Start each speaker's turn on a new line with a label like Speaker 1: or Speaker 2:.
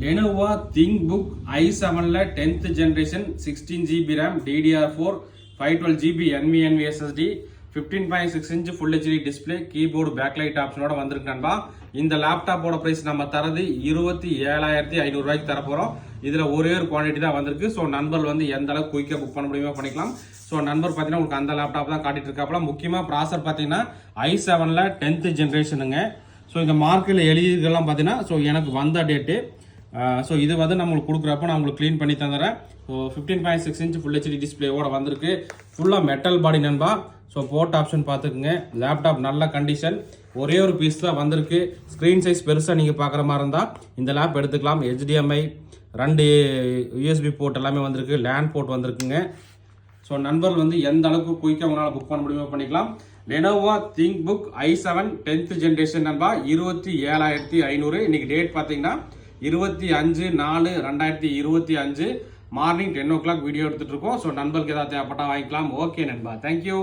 Speaker 1: Lenovo ThinkBook i7 10th generation 16GB RAM DDR4 512GB NVMe SSD 15.6 inch full HD display keyboard backlight option ஓட வந்திருக்கு நண்பா. இந்த லேப்டாப்போட price நம்ம தரது 27500 ரூபாய்க்கு தர போறோம். இதுல ஒரே ஒரு குவாண்டிட்டி தான் வந்திருக்கு. சோ நண்பர்கள் வந்து எந்த அளவுக்கு குயிக்கா புக் பண்ண முடியுமோ பண்ணிக்கலாம். சோ நண்பர் பாத்தீங்கன்னா உங்களுக்கு அந்த லேப்டாப் தான் காட்டிட்டு இருக்காப்ல. முக்கியமா ப்ராசஸர் பாத்தீங்கன்னா i7 10th ஜெனரேஷனுங்க. ஸோ இந்த மார்க்கெட்டில் எழுதியிருக்கலாம் பார்த்தீங்கன்னா ஸோ எனக்கு வந்த டேட்டு ஸோ இது வந்து நம்மளுக்கு கொடுக்குறப்ப நான் உங்களுக்கு க்ளீன் பண்ணி தந்துடுறேன். ஸோ 15.6 inch ஃபுல் ஹெச்டி டிஸ்பிளேவோட வந்திருக்கு. ஃபுல்லாக மெட்டல் பாடி நண்பா. ஸோ போர்ட் ஆப்ஷன் பார்த்துக்குங்க. லேப்டாப் நல்ல கண்டிஷன். ஒரே ஒரு பீஸ் தான் வந்திருக்கு. ஸ்க்ரீன் சைஸ் பெருசாக நீங்கள் பார்க்குற மாதிரி இருந்தால் இந்த லேப் எடுத்துக்கலாம். HDMI 2 USB போர்ட் எல்லாமே வந்திருக்கு. லேண்ட் போர்ட் வந்திருக்குங்க. ஸோ நண்பர்கள் வந்து எந்த அளவுக்கு குயிக்காக உங்களால் புக் பண்ண முடியுமோ பண்ணிக்கலாம். Lenovo ThinkBook i7 10th generation நண்பா 27500. இன்னைக்கு டேட் பார்த்தீங்கன்னா 25/4/2025 மார்னிங் 10 o'clock வீடியோ எடுத்துட்டு இருக்கோம். ஸோ நண்பர்களுக்கு ஏதாவது தேவைப்பட்டா வாங்கிக்கலாம். ஓகே நண்பா, தேங்க்யூ.